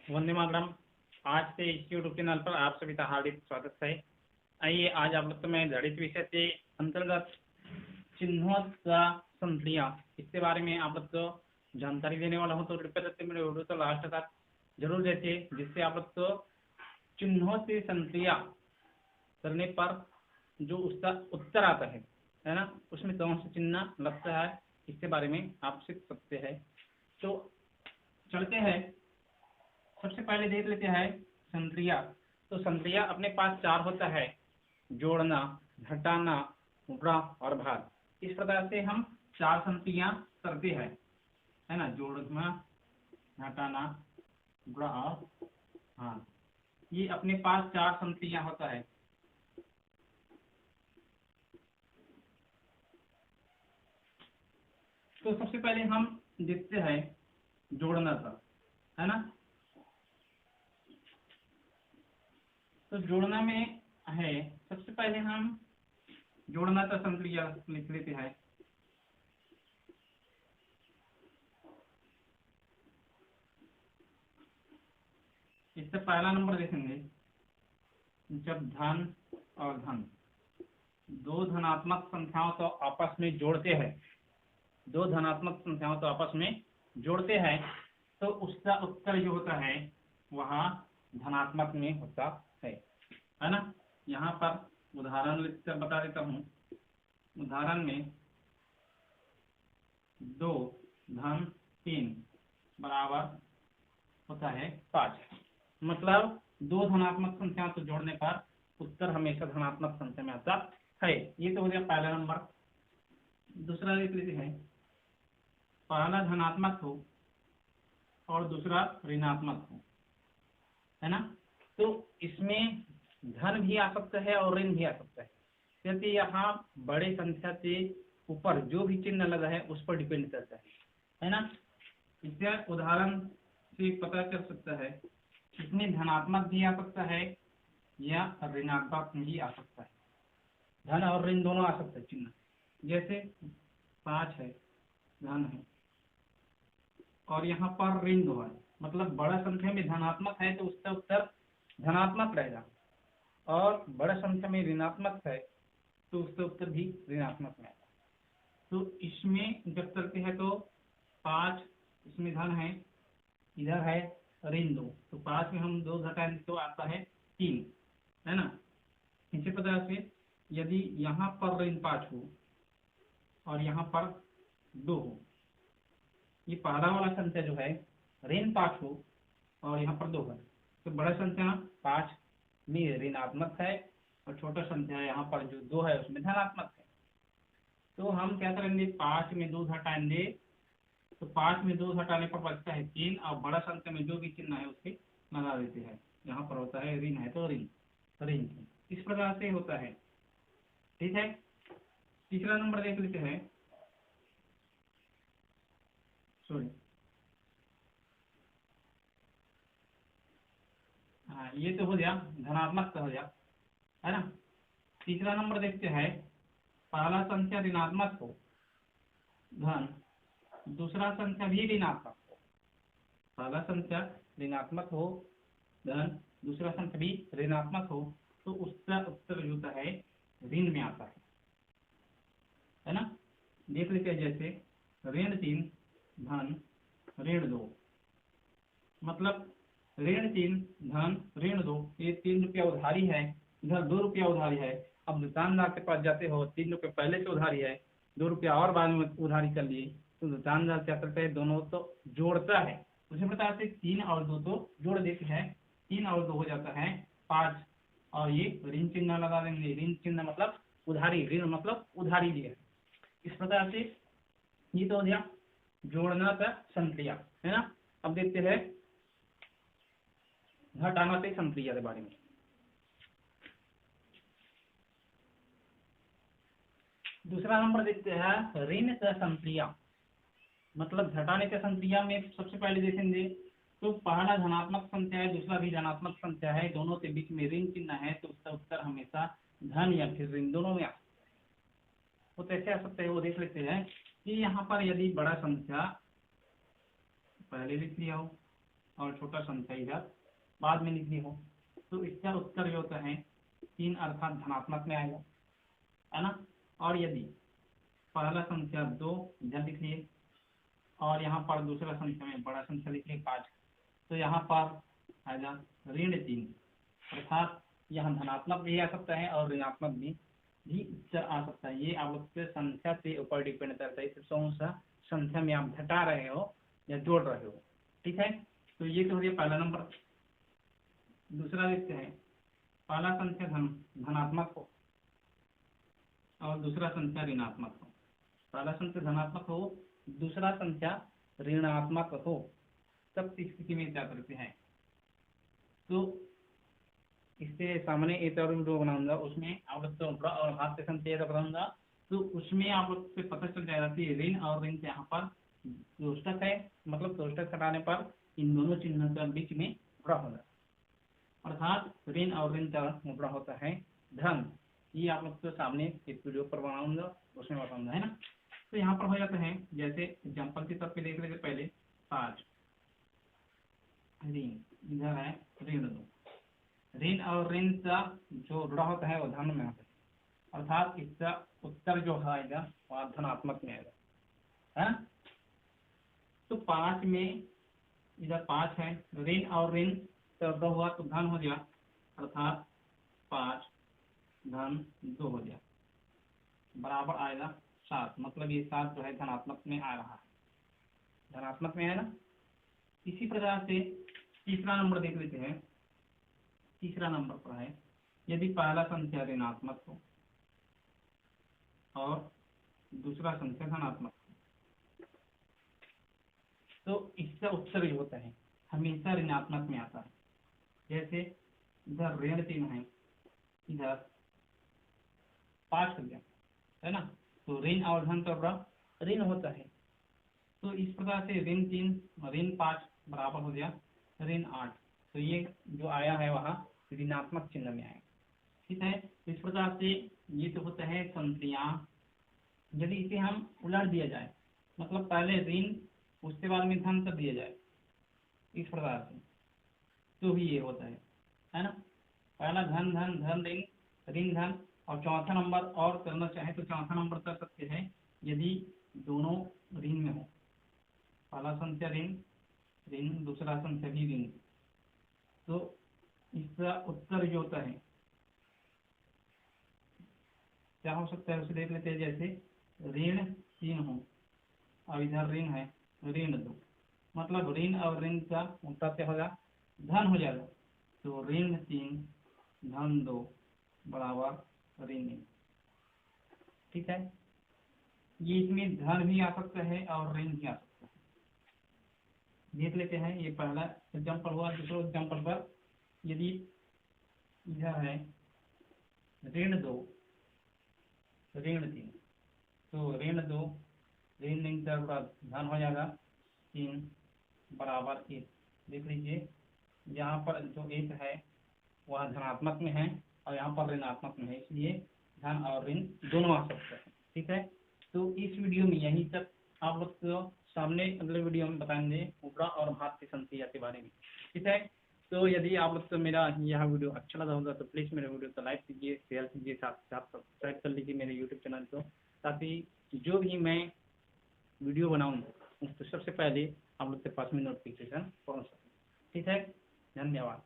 वंदे मातरम। आज से इस यूट्यूब चैनल पर आप सभी का हार्दिक स्वागत है। आइए आज आप लोग को मैं गणित विषय के अंतर्गत चिन्हों का संक्रिया इसके बारे में आप लोग को जानकारी देने वाला हूँ। तो कृपया करके मेरे वीडियो को लास्ट तक जरूर देखिए, जिससे आप लोग को चिन्हों से संक्रिया करने पर जो उसका उत्तर आता है ना, उसमें कौन सा चिन्ह लगता है इसके बारे में आप सीख सकते हैं। तो चलते हैं, सबसे पहले देख लेते हैं संक्रिया। तो संक्रिया अपने पास चार होता है: जोड़ना, घटाना, गुणा और भाग। इस प्रकार से हम चार संक्रिया करते हैं, है ना। जोड़ना, घटाना, गुणा और भाग, ये अपने पास चार संक्रिया होता है। तो सबसे पहले हम देखते हैं जोड़ना का, है ना। तो जोड़ना में है, सबसे पहले हम जोड़ना का संक्रिया लिख लेते हैं। इसका पहला नंबर देखेंगे, जब धन और धन दो धनात्मक संख्याओं को आपस में जोड़ते हैं, दो धनात्मक संख्याओं को आपस में जोड़ते हैं, तो उसका उत्तर जो होता है वह धनात्मक में होता है ना। यहाँ पर उदाहरण लिखकर बता देता हूँ। उदाहरण में 2 धन 3 बराबर होता है 5। मतलब दो धनात्मक संख्या को जोड़ने पर उत्तर हमेशा धनात्मक संख्या में आता है। ये तो हो गया पहला नंबर। दूसरा लिख लेते हैं, पहला धनात्मक हो और दूसरा ऋणात्मक हो, है ना। तो इसमें धन भी आ सकता है और ऋण भी आ सकता है, क्योंकि यहाँ बड़े संख्या से ऊपर जो भी चिन्ह लगा है उस पर डिपेंड करता है ना। इससे उदाहरण से पता चल सकता है, इसमें धनात्मक भी आ सकता है या ऋणात्मक भी आ सकता है। धन और ऋण दोनों आ सकते हैं चिन्ह। जैसे 5 है, धन है, और यहाँ पर ऋण 2 है, मतलब बड़ा संख्या में धनात्मक है तो उसका उत्तर धनात्मक रहेगा, और बड़ा संख्या में ऋणात्मक है तो उसका उत्तर भी ऋणात्मक में आएगा। तो इसमें जब करते हैं तो 5 इसमें धन है, इधर है ऋण 2, तो 5 में हम 2 घटाएंगे तो आता है 3, है ना। इसी प्रकार से यदि यहाँ पर ऋण 5 हो और यहाँ पर 2 हो, ये पहला वाला संख्या जो है ऋण 5 हो और यहाँ पर 2 है, तो बड़ा संख्या 5 में ऋणात्मक है और छोटा संख्या यहाँ पर जो 2 है उसमें धनात्मक है। तो हम क्या करेंगे, 5 में 2 घटाएंगे तो 5 में 2 घटाने पर बचता है 3, और बड़ा संख्या में जो भी चिन्ह है उसके लगा देते हैं। यहाँ पर होता है ऋण है तो ऋण ऋण, इस प्रकार से होता है। ठीक है, तीसरा नंबर देख लेते हैं। सॉरी, हाँ ये तो हो गया धनात्मक का हो गया, है ना। तीसरा नंबर देखते हैं, पहला संख्या ऋणात्मक हो धन, दूसरा संख्या भी ऋणात्मक हो। पहला संख्या ऋणात्मक हो धन, दूसरा संख्या भी ऋणात्मक हो, तो उसका उत्तर जो होता है ऋण में आता है ना। देख लेते हैं, जैसे ऋण 3 धन ऋण 2, मतलब ऋण 3 धन ऋण 2, ये 3 रुपया उधारी है, इधर 2 रुपया उधारी है। अब दुकानदार के पास जाते हो, 3 रुपये पहले से उधारी है, 2 रुपया और बाद में उधारी कर लिए, तो दुकानदार क्या करता है, दोनों तो जोड़ता है। उसी प्रकार से 3 और 2 तो जोड़ देते हैं, 3 और 2 हो जाता है 5, और ये ऋण चिन्ह लगा देंगे। ऋण चिन्ह मतलब उधारी, ऋण मतलब उधारी लिया। इस प्रकार से ये तो हो गया जोड़ना का संक्रिया, है ना। अब देखते हैं घटाना से संक्रिया के बारे में। दूसरा नंबर देखते हैं ऋण का संक्रिया, मतलब घटाने के संक्रिया में सबसे पहले देखेंगे तो पहला धनात्मक संख्या है, दूसरा भी धनात्मक संख्या है, दोनों के बीच में ऋण चिन्ह है, तो उसका उत्तर हमेशा धन या फिर ऋण दोनों में आ सकता है। वो कैसे आ सकते हैं वो देख लेते हैं कि यहाँ पर यदि बड़ा संख्या पहले लिख लिया हो और छोटा संख्या इधर बाद में लिखनी हो, तो इसका उत्तर जो होता है 3 अर्थात धनात्मक में आएगा, है ना। और यदि पहला संख्या 2 इधर लिख लिए और यहाँ पर दूसरा संख्या में बड़ा संख्या लिख लिए 5, तो यहाँ पर आएगा ऋण 3, अर्थात यहाँ धनात्मक भी आ सकता है और ऋणात्मक भी उत्तर आ सकता है। ये आप लोग के संख्या से ऊपर डिपेंड करता है, कौन सा संख्या में आप घटा रहे हो या जोड़ रहे हो, ठीक है। तो ये तो हो गया पहला नंबर। दूसरा देखते हैं, पहला संख्या धनात्मक हो और दूसरा संख्या ऋणात्मक हो, पहला संख्या धनात्मक हो दूसरा संख्या ऋणात्मक हो, तब स्थिति में क्या करते हैं, तो इससे सामने एक और वीडियो बनाऊंगा, उसमें आप लोग तो और हाथ से संख्या बताऊंगा, तो उसमें आप लोग से पता चल जाएगा कि ऋण और ऋण के यहाँ पर कोष्टक है, मतलब कोष्टक हटाने पर इन दोनों चिन्हों के बीच में गुणा होगा, अर्थात ऋण और ऋण का गुणा होता है धन। ये आप लोग के सामने एक वीडियो पर बनाऊंगा, उसमें बताऊंगा, है ना। तो यहाँ पर हो जाता है, जैसे एग्जाम्पल के तौर पे देख लेते पहले 5 ऋण, इधर है ऋण 2, ऋण और ऋण का जो जुड़ा होता है वो धन में होता है, अर्थात इसका उत्तर जो आएगा वह धनात्मक में आएगा, है ना। तो 5 में इधर 5 है, ऋण और ऋण का हुआ तो धन हो गया, अर्थात 5 धन 2 हो गया, बराबर आएगा 7, मतलब ये 7 जो है धनात्मक में आ रहा है, धनात्मक में है ना। इसी प्रकार से तीसरा नंबर देख लेते हैं। तीसरा नंबर पर है, यदि पहला संख्या ऋणात्मक हो और दूसरा संख्या धनात्मक हो, तो इसका उत्तर जो होता है हमेशा ऋणात्मक में आता है। जैसे इधर ऋण 3 है, इधर 5 हो गया, है ना, तो ऋण और धन का ऋण होता है, तो इस प्रकार से ऋण 3 ऋण 5 बराबर हो गया ऋण 8, तो ये जो आया है वहाँ ऋणात्मक चिन्ह में आएगा, ठीक है। इस प्रकार से ये तो होता है संख्या। यदि इसे हम उलट दिया जाए, मतलब पहले ऋण उसके बाद में धन कर दिया जाए, इस प्रकार से, तो भी ये होता है ना। पहला धन धन धन ऋण ऋण धन, और चौथा नंबर और करना चाहे तो चौथा नंबर कर सकते हैं, यदि दोनों ऋण में हो, पहला संख्या ऋण ऋण दूसरा संख्या भी ऋण, तो इसका उत्तर जो होता है क्या हो सकता है उसे देख लेते हैं। जैसे ऋण 3 हो और इधर ऋण है ऋण 2, मतलब ऋण और ऋण का उल्टा क्या होगा, धन हो जाएगा, तो ऋण 3 धन 2 बराबर ऋण 1, ठीक है। ये इसमें धन भी आ सकता है और ऋण भी आ सकता है। देख लेते हैं, ये पहला एग्जाम्पल हुआ। दूसरे एग्जाम्पल पर यदि इधर है ऋण 2 ऋण 3, तो ऋण 2 ऋण 3 का धन हो जाएगा 3 बराबर 1। देख लीजिए यहाँ पर जो 1 है वह धनात्मक में है और यहाँ पर ऋणात्मक में है, इसलिए धन और ऋण दोनों आ सकते हैं, ठीक है। तो इस वीडियो में यहीं तक, आप लोग को सामने अगले वीडियो में बताएंगे उपरा और भात की संख्या के बारे में, ठीक है। तो यदि आप लोग को मेरा यह वीडियो अच्छा लगा होगा तो प्लीज़ मेरे वीडियो को लाइक कीजिए, शेयर कीजिए, साथ साथ सब्सक्राइब कर लीजिए मेरे यूट्यूब चैनल को, ताकि जो भी मैं वीडियो बनाऊँ तो सबसे पहले आप लोग के पास में नोटिफिकेशन पहुँच सके, ठीक है। धन्यवाद।